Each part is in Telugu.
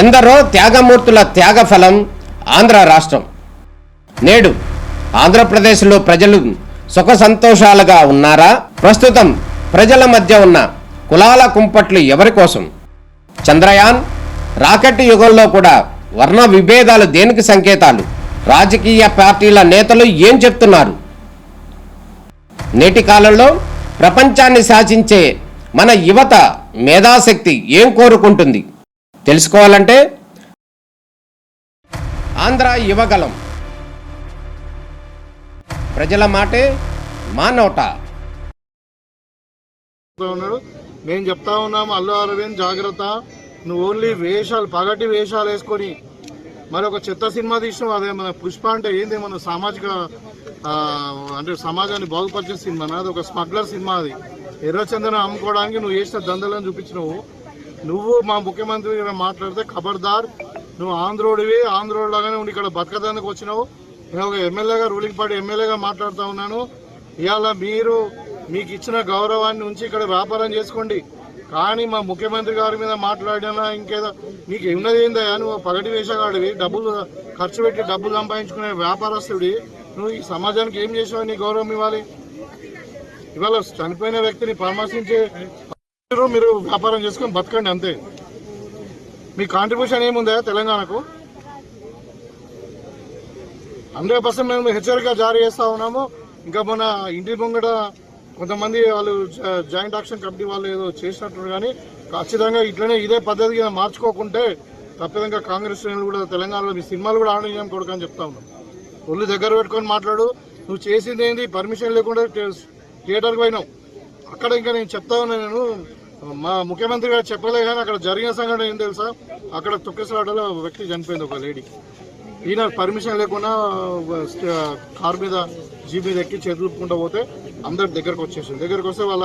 ఎందరో త్యాగమూర్తుల త్యాగఫలం ఆంధ్ర రాష్ట్రం. నేడు ఆంధ్రప్రదేశ్లో ప్రజలు సుఖ సంతోషాలుగా ఉన్నారా? ప్రస్తుతం ప్రజల మధ్య ఉన్న కులాల కుంపట్లు ఎవరి కోసం? చంద్రయాన్ రాకెట్ యుగంలో కూడా వర్ణ విభేదాలు దేనికి సంకేతాలు? రాజకీయ పార్టీల నేతలు ఏం చెప్తున్నారు? నేటి కాలంలో ప్రపంచాన్ని శాసించే మన యువత మేధాశక్తి ఏం కోరుకుంటుంది? తెలుసుకోవాలంటే ఆంధ్ర యువగలం. ప్రజల మాటే మా నోట. మేము చెప్తా ఉన్నాము, అల్లు అరవింద్ జాగ్రత్త, నువ్వు ఓన్లీ వేషాలు పగటి వేషాలు వేసుకొని మరి ఒక చెత్త సినిమా తీసినావు. అదే మన పుష్ప అంటే ఏంది, మన సామాజిక అంటే సమాజాన్ని బాగుపరిచే సినిమా. అది ఒక స్మగ్లర్ సినిమా. అది ఎర్రచందనం అమ్ముకోవడానికి నువ్వు చేసిన దందలను చూపించినావు. నువ్వు మా ముఖ్యమంత్రి మాట్లాడితే ఖబర్దార్, నువ్వు ఆంధ్రోడివి, ఆంధ్రోడ్లాగానే ఉండి ఇక్కడ బతకదానికి వచ్చినావు. నేను ఒక ఎమ్మెల్యేగా, రూలింగ్ పార్టీ ఎమ్మెల్యేగా మాట్లాడుతూ ఉన్నాను. ఇవాళ మీకు ఇచ్చిన గౌరవాన్ని ఉంచి ఇక్కడ వ్యాపారం చేసుకోండి. కానీ మా ముఖ్యమంత్రి గారి మీద మాట్లాడినా ఇంకేదో నీకు ఉన్నది ఏందయ్యా? నువ్వు పగటి వేషగాడివి, డబ్బులు ఖర్చు పెట్టి డబ్బులు సంపాదించుకునే వ్యాపారస్తుడి. నువ్వు ఈ సమాజానికి ఏం చేసావు? నీ గౌరవం ఇవ్వాలి. ఇవాళ చనిపోయిన వ్యక్తిని పరామర్శించే మీరు వ్యాపారం చేసుకొని బతకండి, అంతే. మీ కాంట్రిబ్యూషన్ ఏముందా తెలంగాణకు? 100% మేము హెచ్చరిక జారీ చేస్తూ ఉన్నాము. ఇంకా మన ఇంటి ముంగట కొంతమంది వాళ్ళు జాయింట్ యాక్షన్ కమిటీ వాళ్ళు ఏదో చేసినట్టు, కానీ ఖచ్చితంగా ఇట్లనే ఇదే పద్ధతిగా మార్చుకోకుంటే తప్పదంగా కాంగ్రెస్ శ్రేణులు కూడా తెలంగాణలో మీ సినిమాలు కూడా ఆడనీయం కొడుకని చెప్తా ఉన్నాం. ఒళ్ళు దగ్గర పెట్టుకొని మాట్లాడు. నువ్వు చేసింది ఏంది? పర్మిషన్ లేకుండా థియేటర్కి పోయినావు. అక్కడ ఇంకా నేను చెప్తా ఉన్నా, నేను మా ముఖ్యమంత్రి గారు చెప్పలే కానీ అక్కడ జరిగిన సంఘటన ఏం తెలుసా? అక్కడ తొక్కిసలాటలో వ్యక్తి చనిపోయింది, ఒక లేడీ. ఈయన పర్మిషన్ లేకుండా కార్ మీద జీప్ మీద ఎక్కి చేతులుపుకుంటూ పోతే అందరు దగ్గరకు వచ్చేసారు. దగ్గరకు వస్తే వాళ్ళ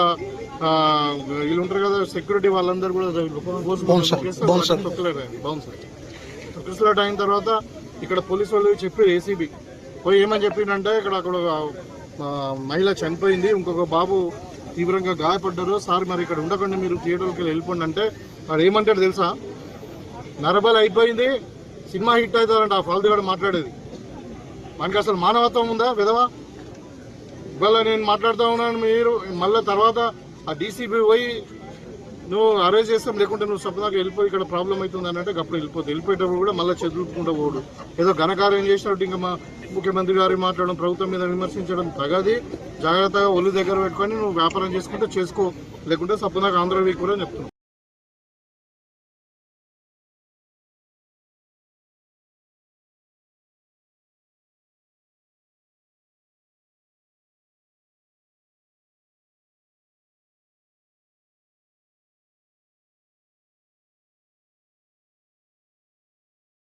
వీళ్ళు ఉంటారు కదా సెక్యూరిటీ, వాళ్ళందరూ కూడా తొక్కిసలాట అయిన తర్వాత ఇక్కడ పోలీసు వాళ్ళు చెప్పి ఏసీబీ పోయి ఏమని చెప్పిందంటే, అక్కడ మహిళ చనిపోయింది, ఇంకొక బాబు తీవ్రంగా గాయపడ్డారు సార్, మరి ఇక్కడ ఉండకుండా మీరు థియేటర్కి వెళ్ళిపోండి అంటే వాడు ఏమంటాడు తెలుసా? నరబలి అయిపోయింది, సినిమా హిట్ అవుతారంట ఆ ఫాల్తుగాడు మాట్లాడేది. మనకి అసలు మానవత్వం ఉందా విధవా? ఇవాళ నేను మాట్లాడుతూ ఉన్నాను, మీరు మళ్ళీ తర్వాత ఆ డీసీబీ పోయి నువ్వు అరెస్ట్ చేస్తాం, లేకుంటే నువ్వు సొప్పదాకా వెళ్ళిపోయి ఇక్కడ ప్రాబ్లం అవుతుంది అని అంటే అప్పుడు వెళ్ళిపోయేటప్పుడు కూడా మళ్ళీ చదువుకుంటూ పోడు. ఏదో ఘనకార్యం చేసినట్టు ఇంకా మా ముఖ్యమంత్రి గారి మాట్లాడడం, ప్రభుత్వం మీద విమర్శించడం తగది. జాగ్రత్తగా ఒళ్ళు దగ్గర పెట్టుకొని నువ్వు వ్యాపారం చేసుకుంటే చేసుకో, లేకుంటే సొప్పదాకా ఆంధ్ర వీక్ కూడా చెప్తున్నావు.